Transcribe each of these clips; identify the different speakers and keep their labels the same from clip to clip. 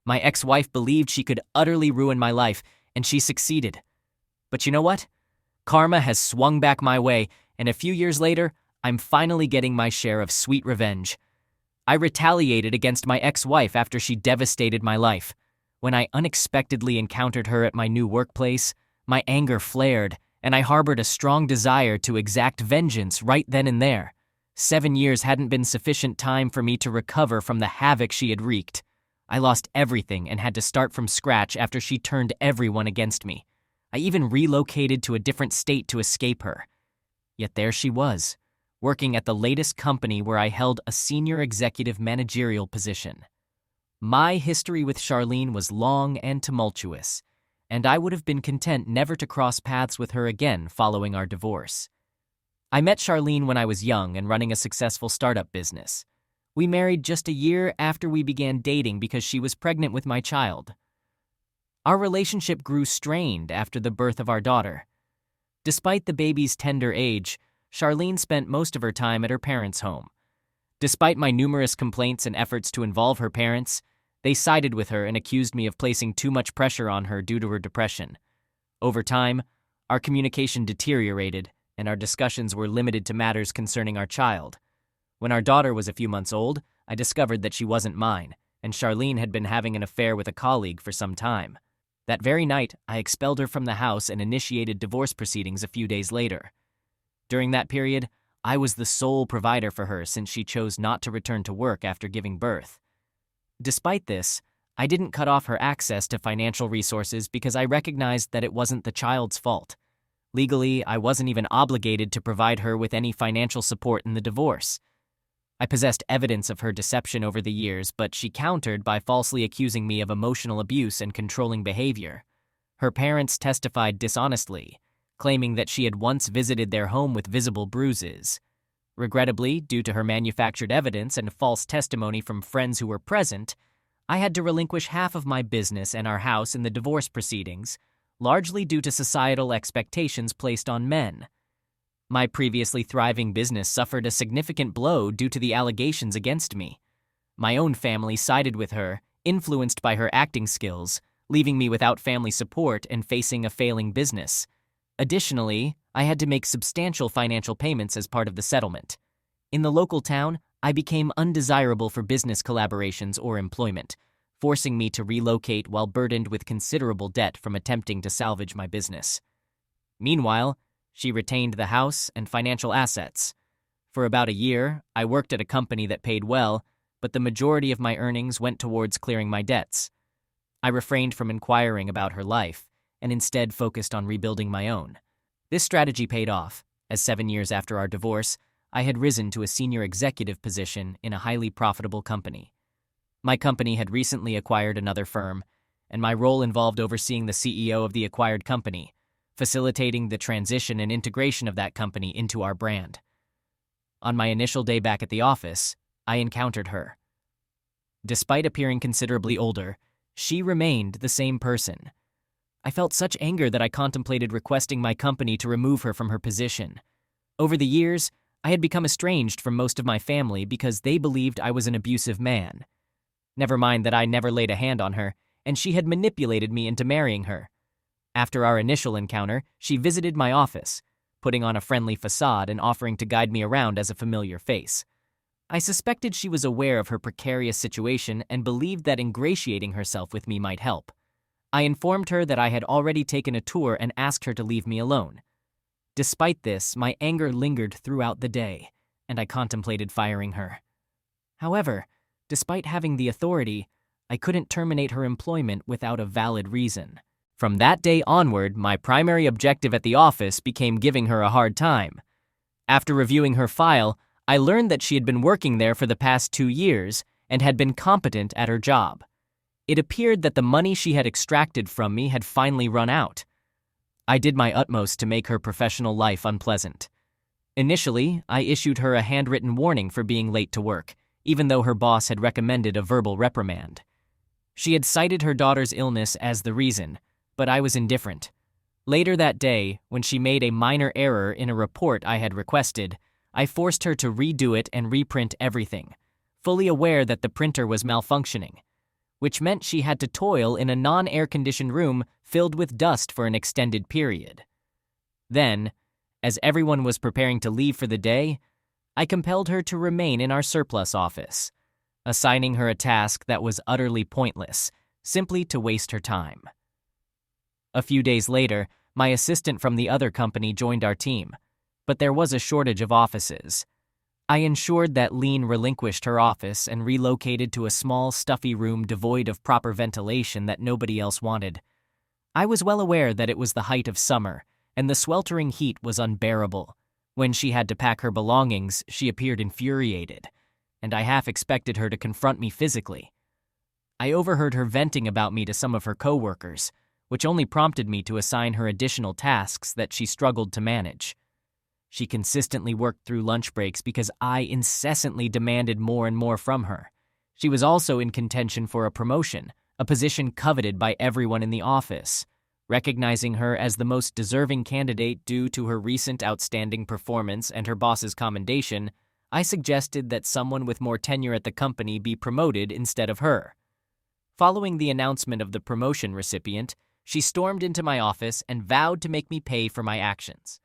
Speaker 1: My ex-wife believed she could utterly ruin my life, and she succeeded. But you know what? Karma has swung back my way, and a few years later, I'm finally getting my share of sweet revenge. I retaliated against my ex-wife after she devastated my life. When I unexpectedly encountered her at my new workplace, my anger flared, and I harbored a strong desire to exact vengeance right then and there. 7 years hadn't been sufficient time for me to recover from the havoc she had wreaked. I lost everything and had to start from scratch after she turned everyone against me. I even relocated to a different state to escape her. Yet there she was, working at the latest company where I held a senior executive managerial position. My history with Charlene was long and tumultuous, and I would have been content never to cross paths with her again following our divorce. I met Charlene when I was young and running a successful startup business. We married just a year after we began dating because she was pregnant with my child. Our relationship grew strained after the birth of our daughter. Despite the baby's tender age, Charlene spent most of her time at her parents' home. Despite my numerous complaints and efforts to involve her parents, they sided with her and accused me of placing too much pressure on her due to her depression. Over time, our communication deteriorated, and our discussions were limited to matters concerning our child. When our daughter was a few months old, I discovered that she wasn't mine, and Charlene had been having an affair with a colleague for some time. That very night, I expelled her from the house and initiated divorce proceedings a few days later. During that period, I was the sole provider for her since she chose not to return to work after giving birth. Despite this, I didn't cut off her access to financial resources because I recognized that it wasn't the child's fault. Legally, I wasn't even obligated to provide her with any financial support in the divorce. I possessed evidence of her deception over the years, but she countered by falsely accusing me of emotional abuse and controlling behavior. Her parents testified dishonestly, claiming that she had once visited their home with visible bruises. Regrettably, due to her manufactured evidence and false testimony from friends who were present, I had to relinquish half of my business and our house in the divorce proceedings, largely due to societal expectations placed on men. My previously thriving business suffered a significant blow due to the allegations against me. My own family sided with her, influenced by her acting skills, leaving me without family support and facing a failing business. Additionally, I had to make substantial financial payments as part of the settlement. In the local town, I became undesirable for business collaborations or employment, forcing me to relocate while burdened with considerable debt from attempting to salvage my business. Meanwhile, she retained the house and financial assets. For about a year, I worked at a company that paid well, but the majority of my earnings went towards clearing my debts. I refrained from inquiring about her life, and instead focused on rebuilding my own. This strategy paid off, as 7 years after our divorce, I had risen to a senior executive position in a highly profitable company. My company had recently acquired another firm, and my role involved overseeing the CEO of the acquired company, facilitating the transition and integration of that company into our brand. On my initial day back at the office, I encountered her. Despite appearing considerably older, she remained the same person. I felt such anger that I contemplated requesting my company to remove her from her position. Over the years, I had become estranged from most of my family because they believed I was an abusive man. Never mind that I never laid a hand on her, and she had manipulated me into marrying her. After our initial encounter, she visited my office, putting on a friendly facade and offering to guide me around as a familiar face. I suspected she was aware of her precarious situation and believed that ingratiating herself with me might help. I informed her that I had already taken a tour and asked her to leave me alone. Despite this, my anger lingered throughout the day, and I contemplated firing her. However, despite having the authority, I couldn't terminate her employment without a valid reason. From that day onward, my primary objective at the office became giving her a hard time. After reviewing her file, I learned that she had been working there for the past 2 years and had been competent at her job. It appeared that the money she had extracted from me had finally run out. I did my utmost to make her professional life unpleasant. Initially, I issued her a handwritten warning for being late to work, even though her boss had recommended a verbal reprimand. She had cited her daughter's illness as the reason, but I was indifferent. Later that day, when she made a minor error in a report I had requested, I forced her to redo it and reprint everything, fully aware that the printer was malfunctioning. which meant she had to toil in a non-air-conditioned room filled with dust for an extended period. Then, as everyone was preparing to leave for the day, I compelled her to remain in our surplus office, assigning her a task that was utterly pointless, simply to waste her time. A few days later, my assistant from the other company joined our team, but there was a shortage of offices. I ensured that Lean relinquished her office and relocated to a small, stuffy room devoid of proper ventilation that nobody else wanted. I was well aware that it was the height of summer, and the sweltering heat was unbearable. When she had to pack her belongings, she appeared infuriated, and I half expected her to confront me physically. I overheard her venting about me to some of her coworkers, which only prompted me to assign her additional tasks that she struggled to manage. She consistently worked through lunch breaks because I incessantly demanded more and more from her. She was also in contention for a promotion, a position coveted by everyone in the office. Recognizing her as the most deserving candidate due to her recent outstanding performance and her boss's commendation, I suggested that someone with more tenure at the company be promoted instead of her. Following the announcement of the promotion recipient, she stormed into my office and vowed to make me pay for my actions.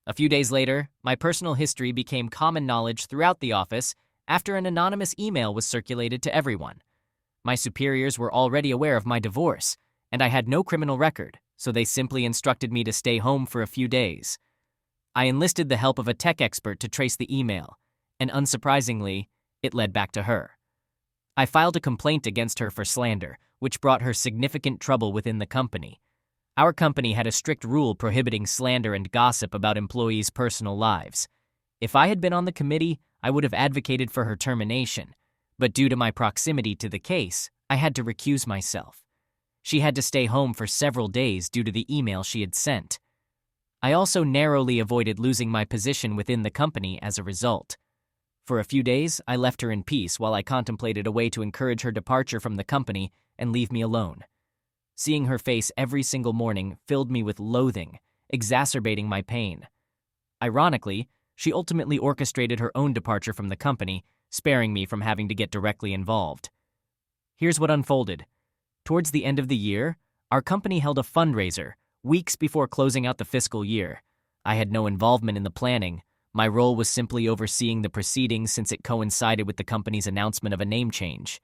Speaker 1: A few days later, my personal history became common knowledge throughout the office after an anonymous email was circulated to everyone. My superiors were already aware of my divorce, and I had no criminal record, so they simply instructed me to stay home for a few days. I enlisted the help of a tech expert to trace the email, and unsurprisingly, it led back to her. I filed a complaint against her for slander, which brought her significant trouble within the company. Our company had a strict rule prohibiting slander and gossip about employees' personal lives. If I had been on the committee, I would have advocated for her termination, but due to my proximity to the case, I had to recuse myself. She had to stay home for several days due to the email she had sent. I also narrowly avoided losing my position within the company as a result. For a few days, I left her in peace while I contemplated a way to encourage her departure from the company and leave me alone. Seeing her face every single morning filled me with loathing, exacerbating my pain. Ironically, she ultimately orchestrated her own departure from the company, sparing me from having to get directly involved. Here's what unfolded. Towards the end of the year, our company held a fundraiser, weeks before closing out the fiscal year. I had no involvement in the planning. My role was simply overseeing the proceedings since it coincided with the company's announcement of a name change.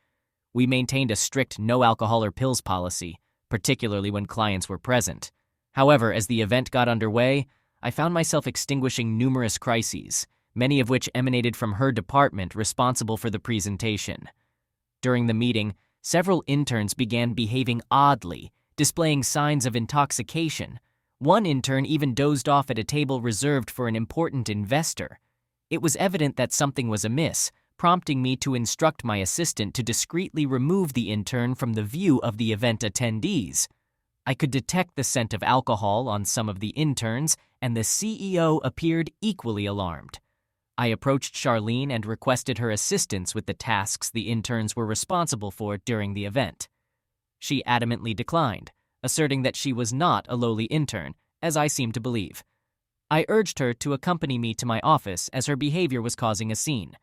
Speaker 1: We maintained a strict no alcohol or pills policy, particularly when clients were present. However, as the event got underway, I found myself extinguishing numerous crises, many of which emanated from her department responsible for the presentation. During the meeting, several interns began behaving oddly, displaying signs of intoxication. One intern even dozed off at a table reserved for an important investor. It was evident that something was amiss, prompting me to instruct my assistant to discreetly remove the intern from the view of the event attendees. I could detect the scent of alcohol on some of the interns, and the CEO appeared equally alarmed. I approached Charlene and requested her assistance with the tasks the interns were responsible for during the event. She adamantly declined, asserting that she was not a lowly intern, as I seemed to believe. I urged her to accompany me to my office as her behavior was causing a scene.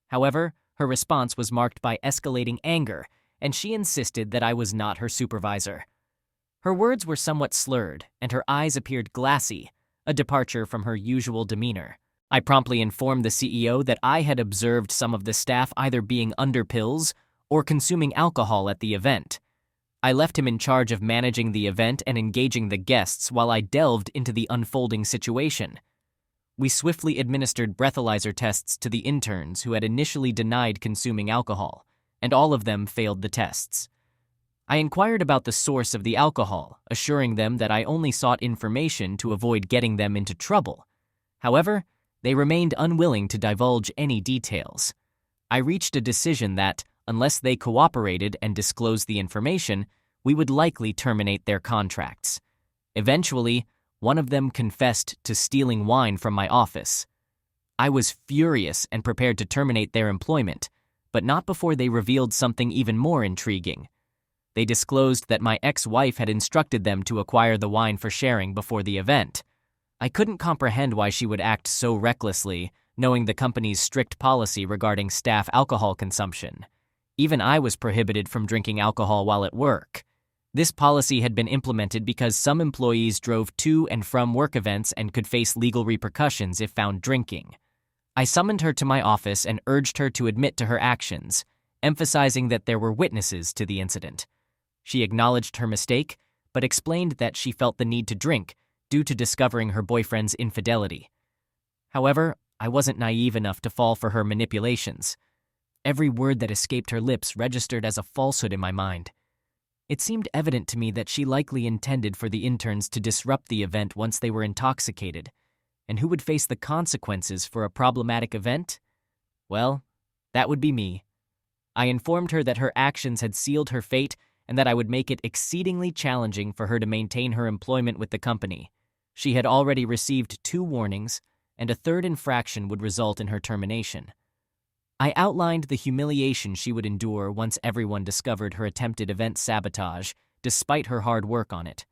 Speaker 1: However, her response was marked by escalating anger, and she insisted that I was not her supervisor. Her words were somewhat slurred, and her eyes appeared glassy, a departure from her usual demeanor. I promptly informed the CEO that I had observed some of the staff either being under pills or consuming alcohol at the event. I left him in charge of managing the event and engaging the guests while I delved into the unfolding situation. We swiftly administered breathalyzer tests to the interns who had initially denied consuming alcohol, and all of them failed the tests. I inquired about the source of the alcohol, assuring them that I only sought information to avoid getting them into trouble. However, they remained unwilling to divulge any details. I reached a decision that, unless they cooperated and disclosed the information, we would likely terminate their contracts. Eventually, one of them confessed to stealing wine from my office. I was furious and prepared to terminate their employment, but not before they revealed something even more intriguing. They disclosed that my ex-wife had instructed them to acquire the wine for sharing before the event. I couldn't comprehend why she would act so recklessly, knowing the company's strict policy regarding staff alcohol consumption. Even I was prohibited from drinking alcohol while at work. This policy had been implemented because some employees drove to and from work events and could face legal repercussions if found drinking. I summoned her to my office and urged her to admit to her actions, emphasizing that there were witnesses to the incident. She acknowledged her mistake, but explained that she felt the need to drink due to discovering her boyfriend's infidelity. However, I wasn't naive enough to fall for her manipulations. Every word that escaped her lips registered as a falsehood in my mind. It seemed evident to me that she likely intended for the interns to disrupt the event once they were intoxicated. And who would face the consequences for a problematic event? Well, that would be me. I informed her that her actions had sealed her fate and that I would make it exceedingly challenging for her to maintain her employment with the company. She had already received 2 warnings, and a 3rd infraction would result in her termination. I outlined the humiliation she would endure once everyone discovered her attempted event sabotage, despite her hard work on it.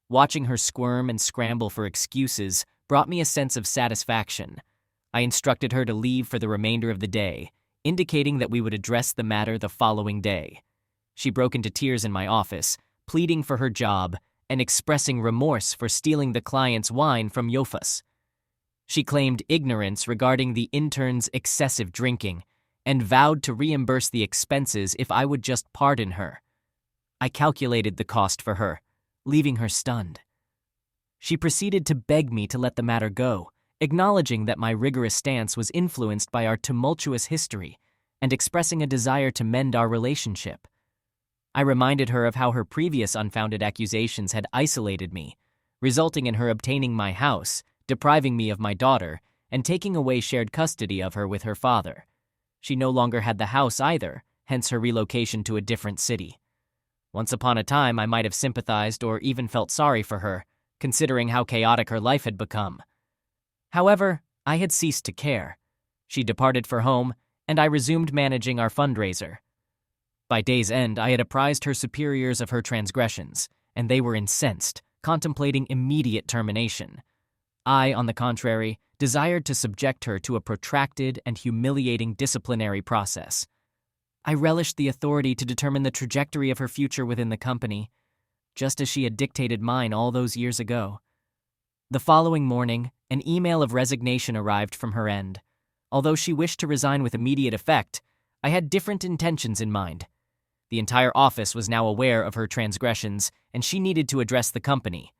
Speaker 1: Watching her squirm and scramble for excuses brought me a sense of satisfaction. I instructed her to leave for the remainder of the day, indicating that we would address the matter the following day. She broke into tears in my office, pleading for her job and expressing remorse for stealing the client's wine from Yofus. She claimed ignorance regarding the intern's excessive drinking and vowed to reimburse the expenses if I would just pardon her. I calculated the cost for her, leaving her stunned. She proceeded to beg me to let the matter go, acknowledging that my rigorous stance was influenced by our tumultuous history and expressing a desire to mend our relationship. I reminded her of how her previous unfounded accusations had isolated me, resulting in her obtaining my house, depriving me of my daughter, and taking away shared custody of her with her father. She no longer had the house either, hence her relocation to a different city. Once upon a time, I might have sympathized or even felt sorry for her, considering how chaotic her life had become. However, I had ceased to care. She departed for home, and I resumed managing our fundraiser. By day's end, I had apprised her superiors of her transgressions, and they were incensed, contemplating immediate termination. I, on the contrary, desired to subject her to a protracted and humiliating disciplinary process. I relished the authority to determine the trajectory of her future within the company, just as she had dictated mine all those years ago. The following morning, an email of resignation arrived from her end. Although she wished to resign with immediate effect, I had different intentions in mind. The entire office was now aware of her transgressions, and she needed to address the company.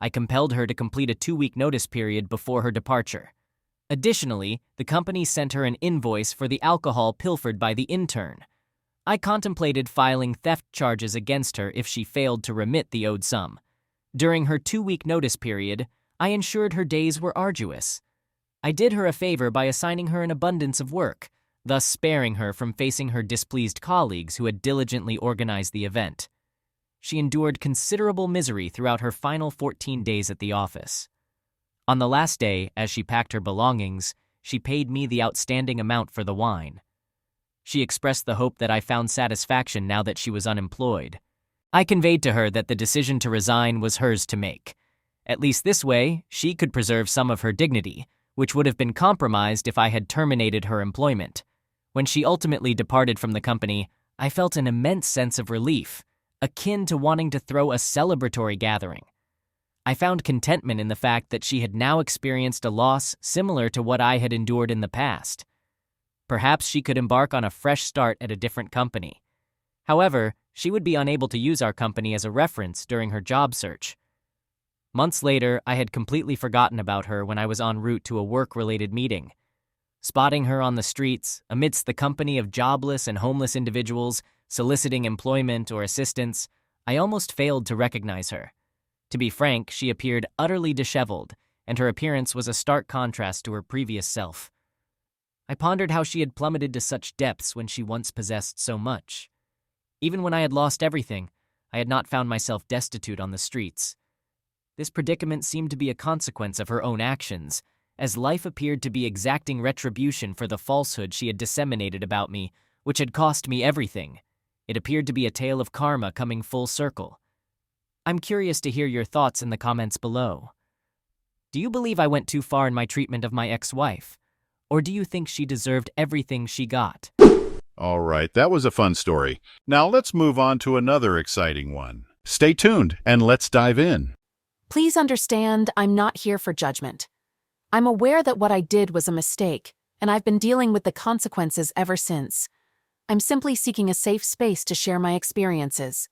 Speaker 1: I compelled her to complete a 2-week notice period before her departure. Additionally, the company sent her an invoice for the alcohol pilfered by the intern. I contemplated filing theft charges against her if she failed to remit the owed sum. During her 2-week notice period, I ensured her days were arduous. I did her a favor by assigning her an abundance of work, thus sparing her from facing her displeased colleagues who had diligently organized the event. She endured considerable misery throughout her final 14 days at the office. On the last day, as she packed her belongings, she paid me the outstanding amount for the wine. She expressed the hope that I found satisfaction now that she was unemployed. I conveyed to her that the decision to resign was hers to make. At least this way, she could preserve some of her dignity, which would have been compromised if I had terminated her employment. When she ultimately departed from the company, I felt an immense sense of relief, akin to wanting to throw a celebratory gathering. I found contentment in the fact that she had now experienced a loss similar to what I had endured in the past. Perhaps she could embark on a fresh start at a different company. However, she would be unable to use our company as a reference during her job search. Months later, I had completely forgotten about her when I was en route to a work-related meeting. Spotting her on the streets, amidst the company of jobless and homeless individuals soliciting employment or assistance, I almost failed to recognize her. To be frank, she appeared utterly disheveled, and her appearance was a stark contrast to her previous self. I pondered how she had plummeted to such depths when she once possessed so much. Even when I had lost everything, I had not found myself destitute on the streets. This predicament seemed to be a consequence of her own actions, as life appeared to be exacting retribution for the falsehood she had disseminated about me, which had cost me everything. It appeared to be a tale of karma coming full circle. I'm curious to hear your thoughts in the comments below. Do you believe I went too far in my treatment of my ex-wife? Or do you think she deserved everything she got?
Speaker 2: All right, that was a fun story. Now let's move on to another exciting one. Stay tuned and let's dive in.
Speaker 3: Please understand, I'm not here for judgment. I'm aware that what I did was a mistake, and I've been dealing with the consequences ever since. I'm simply seeking a safe space to share my experiences.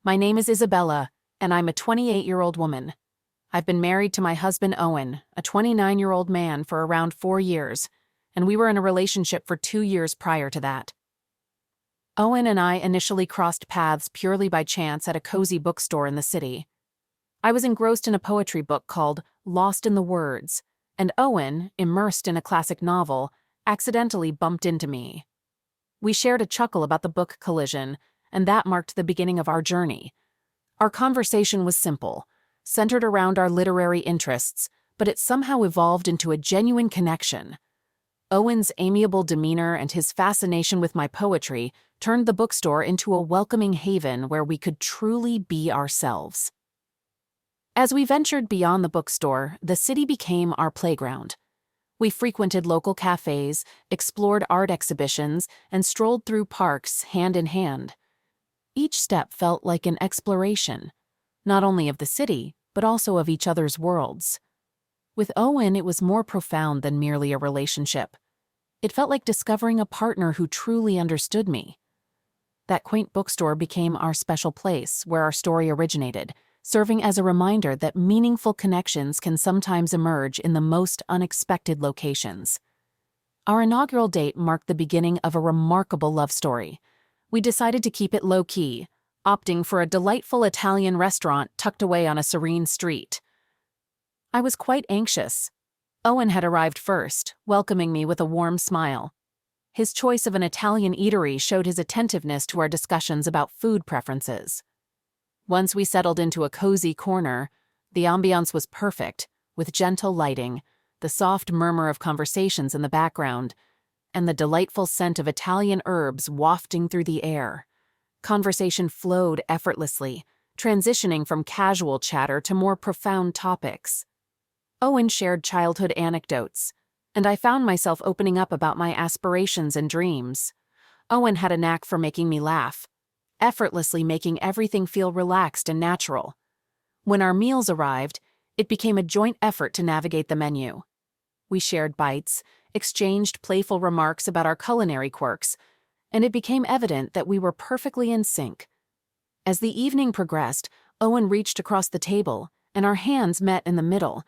Speaker 3: My name is Isabella, and I'm a 28-year-old woman. I've been married to my husband Owen, a 29-year-old man, for around 4 years, and we were in a relationship for 2 years prior to that. Owen and I initially crossed paths purely by chance at a cozy bookstore in the city. I was engrossed in a poetry book called Lost in the Words, and Owen, immersed in a classic novel, accidentally bumped into me. We shared a chuckle about the book collision, and that marked the beginning of our journey. Our conversation was simple, centered around our literary interests, but it somehow evolved into a genuine connection. Owen's amiable demeanor and his fascination with my poetry turned the bookstore into a welcoming haven where we could truly be ourselves. As we ventured beyond the bookstore, the city became our playground. We frequented local cafes, explored art exhibitions, and strolled through parks hand in hand. Each step felt like an exploration, not only of the city, but also of each other's worlds. With Owen, it was more profound than merely a relationship. It felt like discovering a partner who truly understood me. That quaint bookstore became our special place where our story originated, serving as a reminder that meaningful connections can sometimes emerge in the most unexpected locations. Our inaugural date marked the beginning of a remarkable love story. We decided to keep it low-key, opting for a delightful Italian restaurant tucked away on a serene street. I was quite anxious. Owen had arrived first, welcoming me with a warm smile. His choice of an Italian eatery showed his attentiveness to our discussions about food preferences. Once we settled into a cozy corner, the ambiance was perfect, with gentle lighting, the soft murmur of conversations in the background, and the delightful scent of Italian herbs wafting through the air. Conversation flowed effortlessly, transitioning from casual chatter to more profound topics. Owen shared childhood anecdotes, and I found myself opening up about my aspirations and dreams. Owen had a knack for making me laugh, effortlessly making everything feel relaxed and natural. When our meals arrived, it became a joint effort to navigate the menu. We shared bites, exchanged playful remarks about our culinary quirks, and it became evident that we were perfectly in sync. As the evening progressed, Owen reached across the table, and our hands met in the middle.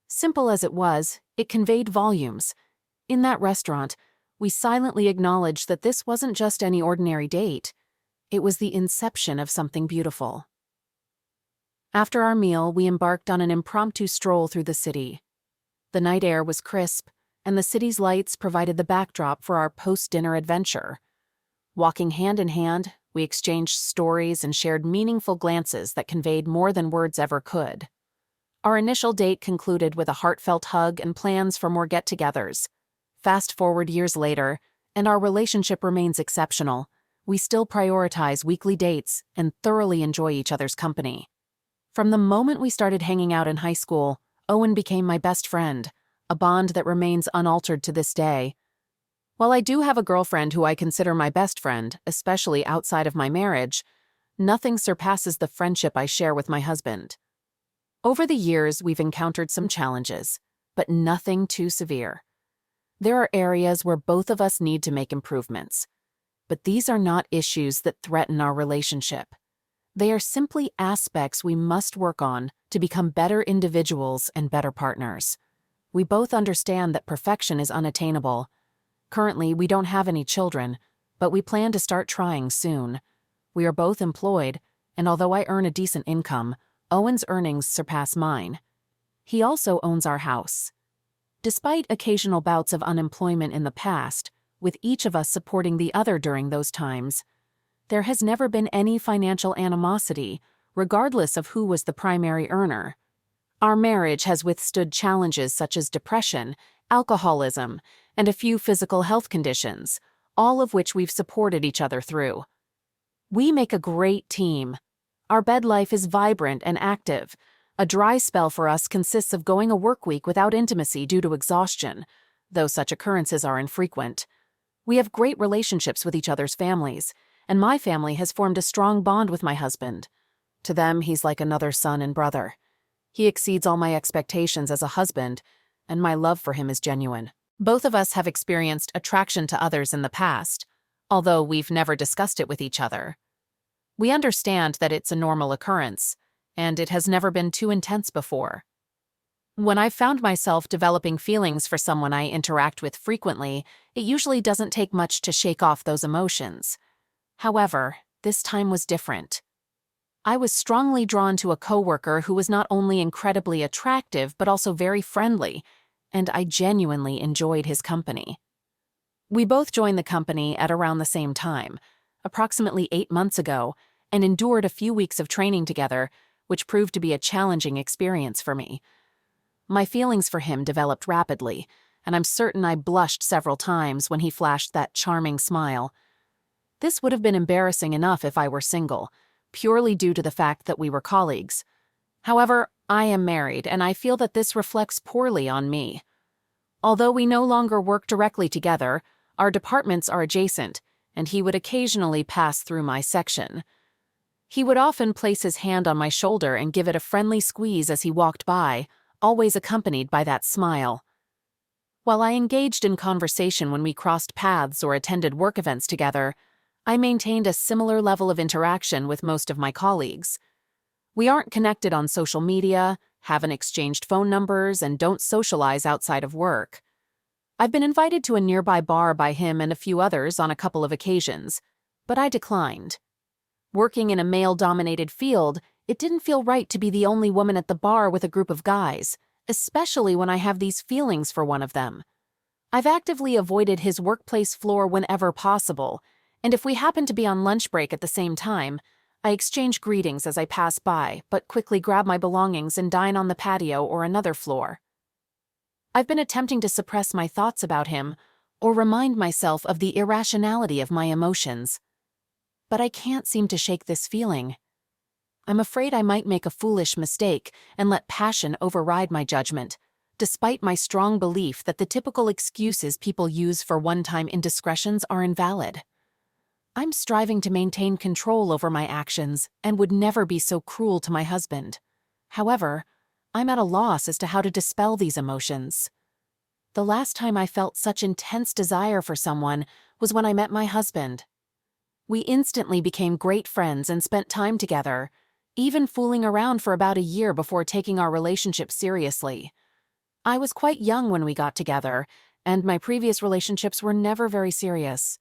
Speaker 3: Simple as it was, it conveyed volumes. In that restaurant, we silently acknowledged that this wasn't just any ordinary date. It was the inception of something beautiful. After our meal, we embarked on an impromptu stroll through the city. The night air was crisp, and the city's lights provided the backdrop for our post-dinner adventure. Walking hand in hand, we exchanged stories and shared meaningful glances that conveyed more than words ever could. Our initial date concluded with a heartfelt hug and plans for more get-togethers. Fast forward years later, and our relationship remains exceptional. We still prioritize weekly dates and thoroughly enjoy each other's company. From the moment we started hanging out in high school, Owen became my best friend, a bond that remains unaltered to this day. While I do have a girlfriend who I consider my best friend, especially outside of my marriage, nothing surpasses the friendship I share with my husband. Over the years, we've encountered some challenges, but nothing too severe. There are areas where both of us need to make improvements. But these are not issues that threaten our relationship. They are simply aspects we must work on to become better individuals and better partners. We both understand that perfection is unattainable. Currently, we don't have any children, but we plan to start trying soon. We are both employed, and although I earn a decent income, Owen's earnings surpass mine. He also owns our house. Despite occasional bouts of unemployment in the past, with each of us supporting the other during those times, there has never been any financial animosity, regardless of who was the primary earner. Our marriage has withstood challenges such as depression, alcoholism, and a few physical health conditions, all of which we've supported each other through. We make a great team. Our bed life is vibrant and active. A dry spell for us consists of going a work week without intimacy due to exhaustion, though such occurrences are infrequent. We have great relationships with each other's families, and my family has formed a strong bond with my husband. To them, he's like another son and brother. He exceeds all my expectations as a husband, and my love for him is genuine. Both of us have experienced attraction to others in the past, although we've never discussed it with each other. We understand that it's a normal occurrence, and it has never been too intense before. When I've found myself developing feelings for someone I interact with frequently, it usually doesn't take much to shake off those emotions. However, this time was different. I was strongly drawn to a coworker who was not only incredibly attractive but also very friendly, and I genuinely enjoyed his company. We both joined the company at around the same time, approximately 8 months ago, and endured a few weeks of training together, which proved to be a challenging experience for me. My feelings for him developed rapidly, and I'm certain I blushed several times when he flashed that charming smile. This would have been embarrassing enough if I were single, purely due to the fact that we were colleagues. However, I am married, and I feel that this reflects poorly on me. Although we no longer work directly together, our departments are adjacent, and he would occasionally pass through my section. He would often place his hand on my shoulder and give it a friendly squeeze as he walked by, always accompanied by that smile. While I engaged in conversation when we crossed paths or attended work events together, I maintained a similar level of interaction with most of my colleagues. We aren't connected on social media, haven't exchanged phone numbers, and don't socialize outside of work. I've been invited to a nearby bar by him and a few others on a couple of occasions, but I declined. Working in a male-dominated field, it didn't feel right to be the only woman at the bar with a group of guys, especially when I have these feelings for one of them. I've actively avoided his workplace floor whenever possible, and if we happen to be on lunch break at the same time, I exchange greetings as I pass by, but quickly grab my belongings and dine on the patio or another floor. I've been attempting to suppress my thoughts about him or remind myself of the irrationality of my emotions, but I can't seem to shake this feeling. I'm afraid I might make a foolish mistake and let passion override my judgment, despite my strong belief that the typical excuses people use for one-time indiscretions are invalid. I'm striving to maintain control over my actions and would never be so cruel to my husband. However, I'm at a loss as to how to dispel these emotions. The last time I felt such intense desire for someone was when I met my husband. We instantly became great friends and spent time together, even fooling around for about a year before taking our relationship seriously. I was quite young when we got together, and my previous relationships were never very serious.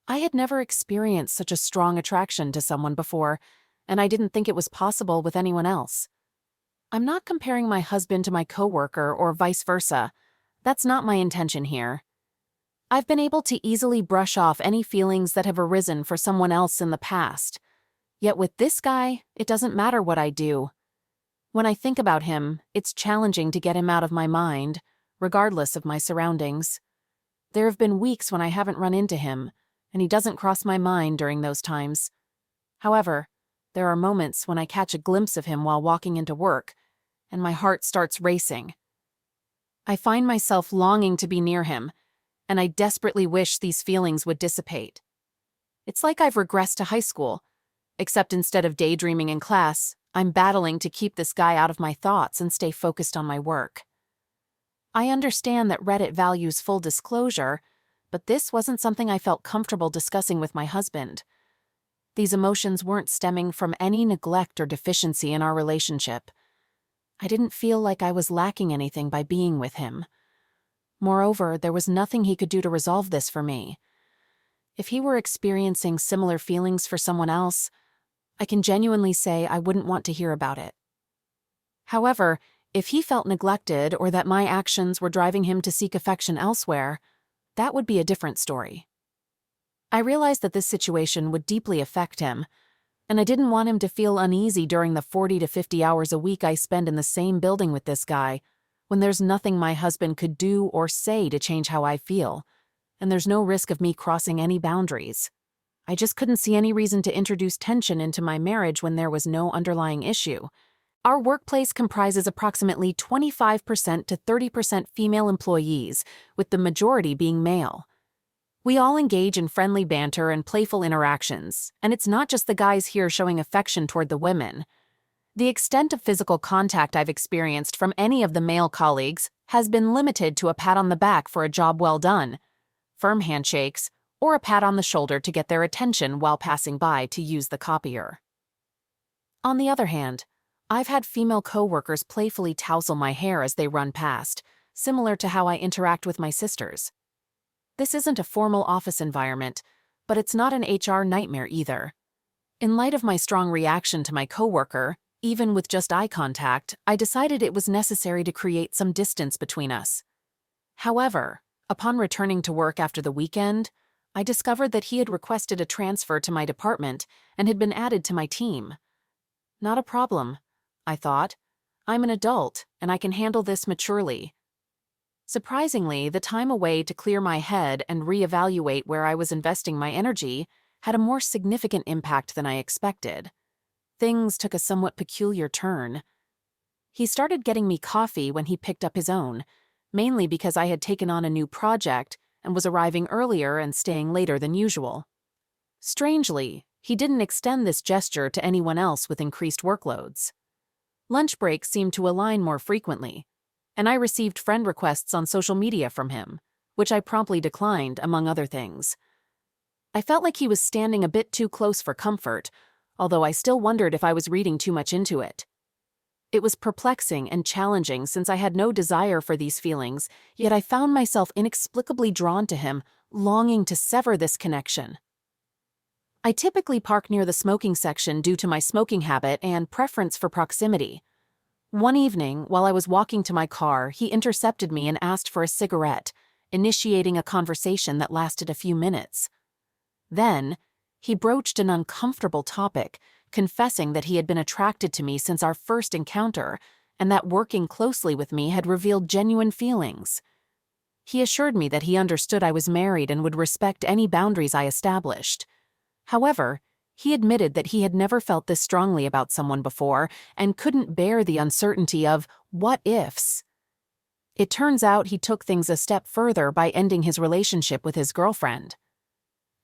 Speaker 3: I had never experienced such a strong attraction to someone before, and I didn't think it was possible with anyone else. I'm not comparing my husband to my coworker or vice versa. That's not my intention here. I've been able to easily brush off any feelings that have arisen for someone else in the past. Yet with this guy, it doesn't matter what I do. When I think about him, it's challenging to get him out of my mind, regardless of my surroundings. There have been weeks when I haven't run into him, and he doesn't cross my mind during those times. However, there are moments when I catch a glimpse of him while walking into work, and my heart starts racing. I find myself longing to be near him, and I desperately wish these feelings would dissipate. It's like I've regressed to high school, except instead of daydreaming in class, I'm battling to keep this guy out of my thoughts and stay focused on my work. I understand that Reddit values full disclosure, but this wasn't something I felt comfortable discussing with my husband. These emotions weren't stemming from any neglect or deficiency in our relationship. I didn't feel like I was lacking anything by being with him. Moreover, there was nothing he could do to resolve this for me. If he were experiencing similar feelings for someone else, I can genuinely say I wouldn't want to hear about it. However, if he felt neglected or that my actions were driving him to seek affection elsewhere, that would be a different story. I realized that this situation would deeply affect him, and I didn't want him to feel uneasy during the 40 to 50 hours a week I spend in the same building with this guy, when there's nothing my husband could do or say to change how I feel, and there's no risk of me crossing any boundaries. I just couldn't see any reason to introduce tension into my marriage when there was no underlying issue. Our workplace comprises approximately 25% to 30% female employees, with the majority being male. We all engage in friendly banter and playful interactions, and it's not just the guys here showing affection toward the women. The extent of physical contact I've experienced from any of the male colleagues has been limited to a pat on the back for a job well done, firm handshakes, or a pat on the shoulder to get their attention while passing by to use the copier. On the other hand, I've had female coworkers playfully tousle my hair as they run past, similar to how I interact with my sisters. This isn't a formal office environment, but it's not an HR nightmare either. In light of my strong reaction to my coworker, even with just eye contact, I decided it was necessary to create some distance between us. However, upon returning to work after the weekend, I discovered that he had requested a transfer to my department and had been added to my team. Not a problem, I thought. I'm an adult, and I can handle this maturely. Surprisingly, the time away to clear my head and reevaluate where I was investing my energy had a more significant impact than I expected. Things took a somewhat peculiar turn. He started getting me coffee when he picked up his own, mainly because I had taken on a new project and was arriving earlier and staying later than usual. Strangely, he didn't extend this gesture to anyone else with increased workloads. Lunch breaks seemed to align more frequently, and I received friend requests on social media from him, which I promptly declined, among other things. I felt like he was standing a bit too close for comfort, although I still wondered if I was reading too much into it. It was perplexing and challenging since I had no desire for these feelings, yet I found myself inexplicably drawn to him, longing to sever this connection. I typically park near the smoking section due to my smoking habit and preference for proximity. One evening, while I was walking to my car, he intercepted me and asked for a cigarette, initiating a conversation that lasted a few minutes. Then, he broached an uncomfortable topic, confessing that he had been attracted to me since our first encounter and that working closely with me had revealed genuine feelings. He assured me that he understood I was married and would respect any boundaries I established. However, he admitted that he had never felt this strongly about someone before and couldn't bear the uncertainty of what-ifs. It turns out he took things a step further by ending his relationship with his girlfriend.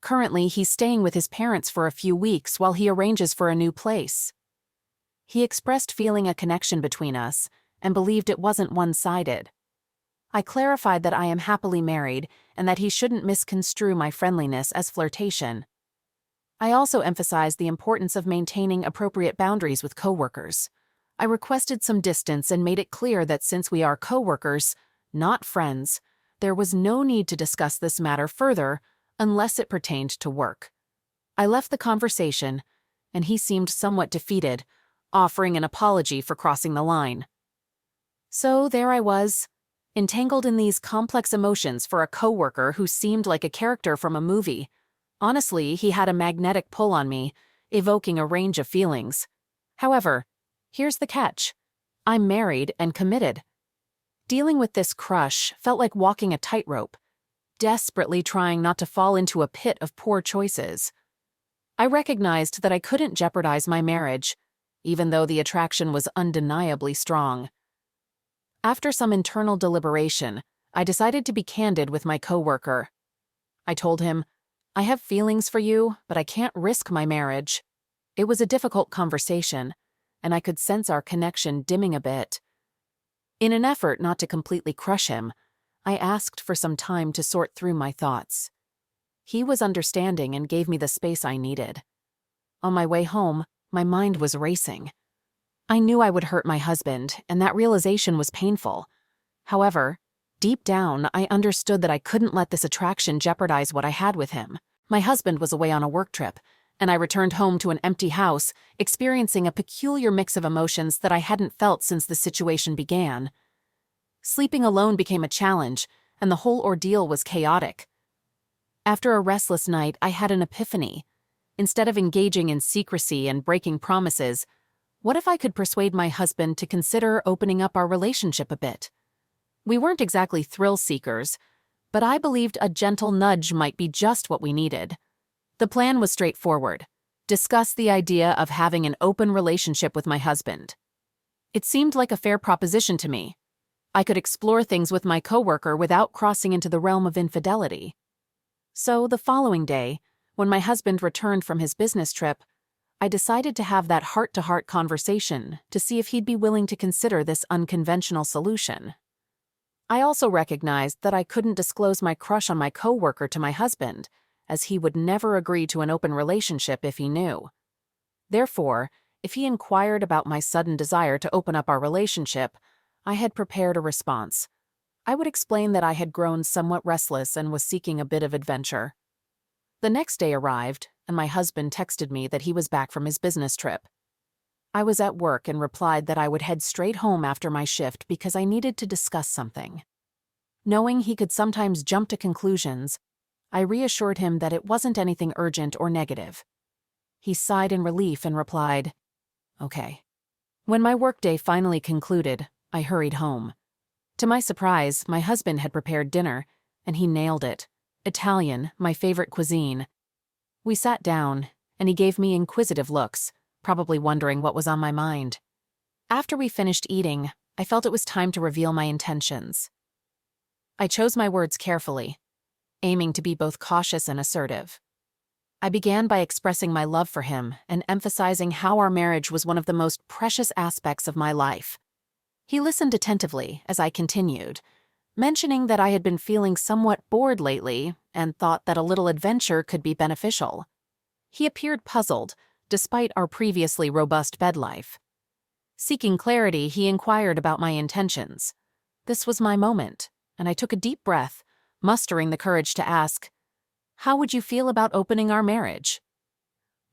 Speaker 3: Currently, he's staying with his parents for a few weeks while he arranges for a new place. He expressed feeling a connection between us and believed it wasn't one-sided. I clarified that I am happily married and that he shouldn't misconstrue my friendliness as flirtation. I also emphasized the importance of maintaining appropriate boundaries with coworkers. I requested some distance and made it clear that since we are coworkers, not friends, there was no need to discuss this matter further unless it pertained to work. I left the conversation, and he seemed somewhat defeated, offering an apology for crossing the line. So there I was, entangled in these complex emotions for a coworker who seemed like a character from a movie. Honestly, he had a magnetic pull on me, evoking a range of feelings. However, here's the catch. I'm married and committed. Dealing with this crush felt like walking a tightrope, desperately trying not to fall into a pit of poor choices. I recognized that I couldn't jeopardize my marriage, even though the attraction was undeniably strong. After some internal deliberation, I decided to be candid with my coworker. I told him, I have feelings for you, but I can't risk my marriage. It was a difficult conversation, and I could sense our connection dimming a bit. In an effort not to completely crush him, I asked for some time to sort through my thoughts. He was understanding and gave me the space I needed. On my way home, my mind was racing. I knew I would hurt my husband, and that realization was painful. However, deep down, I understood that I couldn't let this attraction jeopardize what I had with him. My husband was away on a work trip, and I returned home to an empty house, experiencing a peculiar mix of emotions that I hadn't felt since the situation began. Sleeping alone became a challenge, and the whole ordeal was chaotic. After a restless night, I had an epiphany. Instead of engaging in secrecy and breaking promises, what if I could persuade my husband to consider opening up our relationship a bit? We weren't exactly thrill seekers, but I believed a gentle nudge might be just what we needed. The plan was straightforward. Discuss the idea of having an open relationship with my husband. It seemed like a fair proposition to me. I could explore things with my coworker without crossing into the realm of infidelity. So the following day, when my husband returned from his business trip, I decided to have that heart-to-heart conversation to see if he'd be willing to consider this unconventional solution. I also recognized that I couldn't disclose my crush on my coworker to my husband, as he would never agree to an open relationship if he knew. Therefore, if he inquired about my sudden desire to open up our relationship, I had prepared a response. I would explain that I had grown somewhat restless and was seeking a bit of adventure. The next day arrived, and my husband texted me that he was back from his business trip. I was at work and replied that I would head straight home after my shift because I needed to discuss something. Knowing he could sometimes jump to conclusions, I reassured him that it wasn't anything urgent or negative. He sighed in relief and replied, "Okay." When my workday finally concluded, I hurried home. To my surprise, my husband had prepared dinner, and he nailed it. Italian, my favorite cuisine. We sat down, and he gave me inquisitive looks, probably wondering what was on my mind. After we finished eating, I felt it was time to reveal my intentions. I chose my words carefully, aiming to be both cautious and assertive. I began by expressing my love for him and emphasizing how our marriage was one of the most precious aspects of my life. He listened attentively as I continued, mentioning that I had been feeling somewhat bored lately and thought that a little adventure could be beneficial. He appeared puzzled, despite our previously robust bed life. Seeking clarity, he inquired about my intentions. This was my moment, and I took a deep breath, mustering the courage to ask, "How would you feel about opening our marriage?"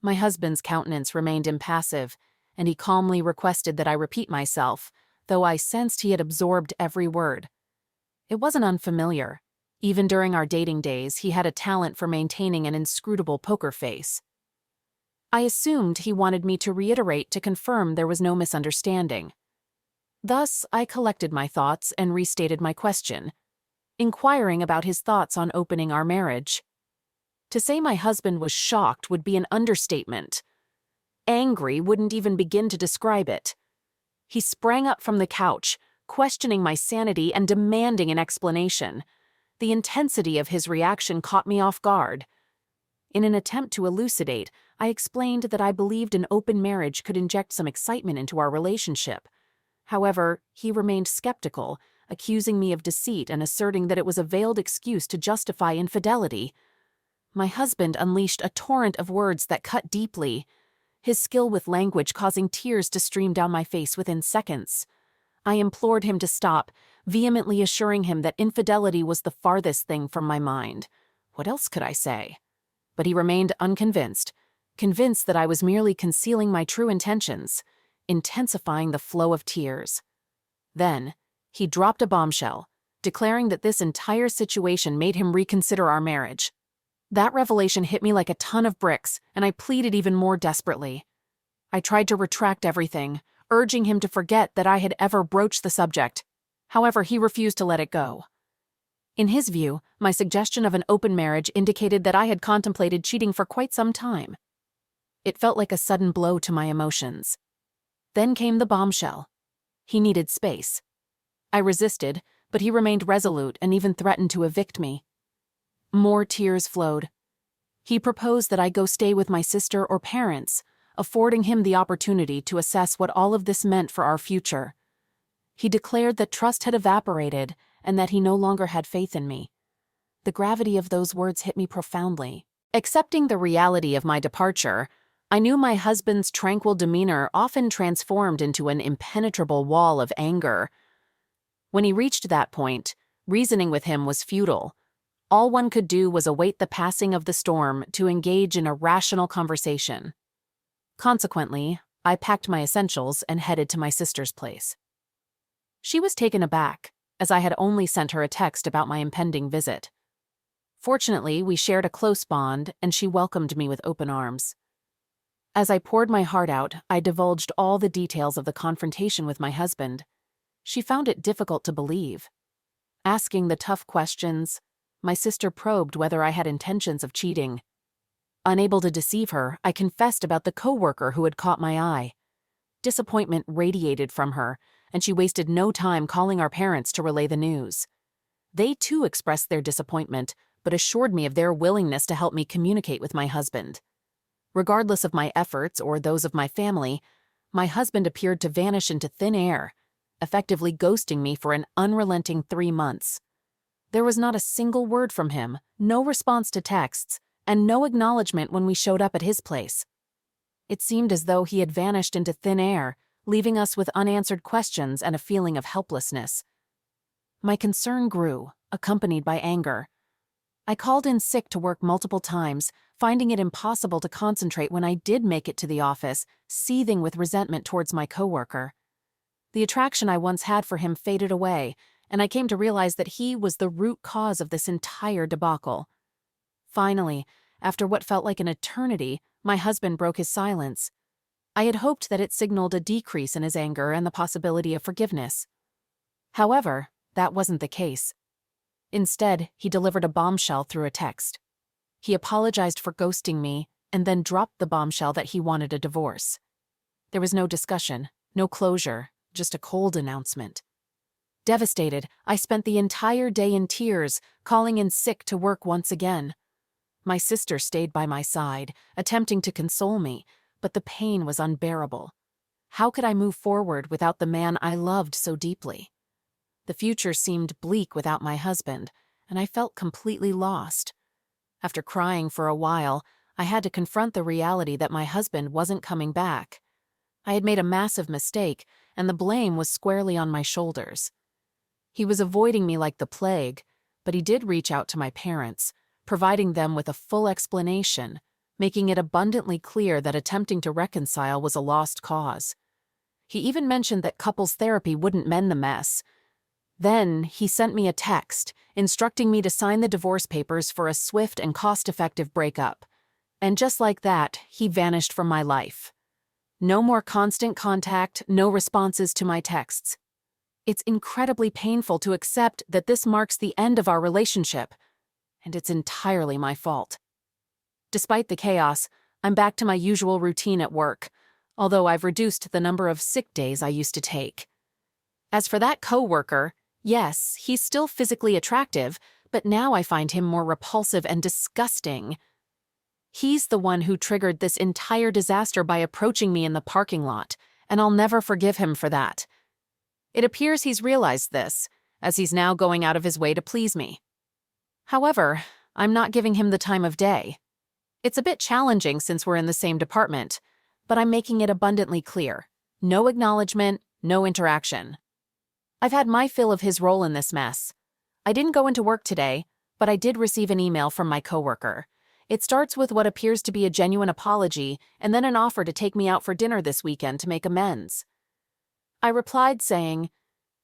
Speaker 3: My husband's countenance remained impassive, and he calmly requested that I repeat myself, though I sensed he had absorbed every word. It wasn't unfamiliar. Even during our dating days, he had a talent for maintaining an inscrutable poker face. I assumed he wanted me to reiterate to confirm there was no misunderstanding. Thus, I collected my thoughts and restated my question, inquiring about his thoughts on opening our marriage. To say my husband was shocked would be an understatement. Angry wouldn't even begin to describe it. He sprang up from the couch, questioning my sanity and demanding an explanation. The intensity of his reaction caught me off guard. In an attempt to elucidate, I explained that I believed an open marriage could inject some excitement into our relationship. However, he remained skeptical, accusing me of deceit and asserting that it was a veiled excuse to justify infidelity. My husband unleashed a torrent of words that cut deeply, his skill with language causing tears to stream down my face within seconds. I implored him to stop, vehemently assuring him that infidelity was the farthest thing from my mind. What else could I say? But he remained unconvinced, convinced that I was merely concealing my true intentions, intensifying the flow of tears. Then, he dropped a bombshell, declaring that this entire situation made him reconsider our marriage. That revelation hit me like a ton of bricks, and I pleaded even more desperately. I tried to retract everything, urging him to forget that I had ever broached the subject. However, he refused to let it go. In his view, my suggestion of an open marriage indicated that I had contemplated cheating for quite some time. It felt like a sudden blow to my emotions. Then came the bombshell. He needed space. I resisted, but he remained resolute and even threatened to evict me. More tears flowed. He proposed that I go stay with my sister or parents, affording him the opportunity to assess what all of this meant for our future. He declared that trust had evaporated and that he no longer had faith in me. The gravity of those words hit me profoundly. Accepting the reality of my departure, I knew my husband's tranquil demeanor often transformed into an impenetrable wall of anger. When he reached that point, reasoning with him was futile. All one could do was await the passing of the storm to engage in a rational conversation. Consequently, I packed my essentials and headed to my sister's place. She was taken aback, as I had only sent her a text about my impending visit. Fortunately, we shared a close bond, and she welcomed me with open arms. As I poured my heart out, I divulged all the details of the confrontation with my husband. She found it difficult to believe. Asking the tough questions, my sister probed whether I had intentions of cheating. Unable to deceive her, I confessed about the coworker who had caught my eye. Disappointment radiated from her, and she wasted no time calling our parents to relay the news. They too expressed their disappointment, but assured me of their willingness to help me communicate with my husband. Regardless of my efforts or those of my family, my husband appeared to vanish into thin air, effectively ghosting me for an unrelenting 3 months. There was not a single word from him, no response to texts, and no acknowledgement when we showed up at his place. It seemed as though he had vanished into thin air, leaving us with unanswered questions and a feeling of helplessness. My concern grew, accompanied by anger. I called in sick to work multiple times, finding it impossible to concentrate when I did make it to the office, seething with resentment towards my coworker. The attraction I once had for him faded away, and I came to realize that he was the root cause of this entire debacle. Finally, after what felt like an eternity, my husband broke his silence. I had hoped that it signaled a decrease in his anger and the possibility of forgiveness. However, that wasn't the case. Instead, he delivered a bombshell through a text. He apologized for ghosting me and then dropped the bombshell that he wanted a divorce. There was no discussion, no closure, just a cold announcement. Devastated, I spent the entire day in tears, calling in sick to work once again. My sister stayed by my side, attempting to console me, but the pain was unbearable. How could I move forward without the man I loved so deeply? The future seemed bleak without my husband, and I felt completely lost. After crying for a while, I had to confront the reality that my husband wasn't coming back. I had made a massive mistake, and the blame was squarely on my shoulders. He was avoiding me like the plague, but he did reach out to my parents, providing them with a full explanation, making it abundantly clear that attempting to reconcile was a lost cause. He even mentioned that couples therapy wouldn't mend the mess. Then, he sent me a text, instructing me to sign the divorce papers for a swift and cost-effective breakup. And just like that, he vanished from my life. No more constant contact, no responses to my texts. It's incredibly painful to accept that this marks the end of our relationship, and it's entirely my fault. Despite the chaos, I'm back to my usual routine at work, although I've reduced the number of sick days I used to take. As for that coworker, yes, he's still physically attractive, but now I find him more repulsive and disgusting. He's the one who triggered this entire disaster by approaching me in the parking lot, and I'll never forgive him for that. It appears he's realized this, as he's now going out of his way to please me. However, I'm not giving him the time of day. It's a bit challenging since we're in the same department, but I'm making it abundantly clear. No acknowledgement, no interaction. I've had my fill of his role in this mess. I didn't go into work today, but I did receive an email from my coworker. It starts with what appears to be a genuine apology and then an offer to take me out for dinner this weekend to make amends. I replied saying,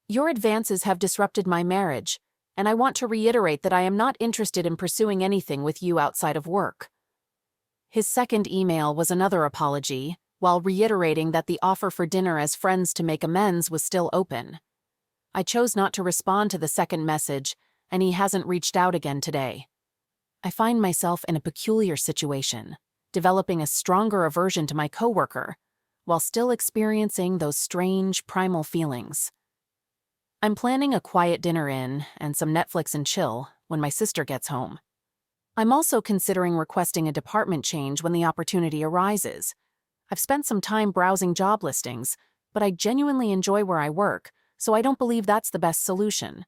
Speaker 3: "Your advances have disrupted my marriage, and I want to reiterate that I am not interested in pursuing anything with you outside of work." His second email was another apology, while reiterating that the offer for dinner as friends to make amends was still open. I chose not to respond to the second message, and he hasn't reached out again today. I find myself in a peculiar situation, developing a stronger aversion to my coworker, while still experiencing those strange, primal feelings. I'm planning a quiet dinner in and some Netflix and chill when my sister gets home. I'm also considering requesting a department change when the opportunity arises. I've spent some time browsing job listings, but I genuinely enjoy where I work, so I don't believe that's the best solution.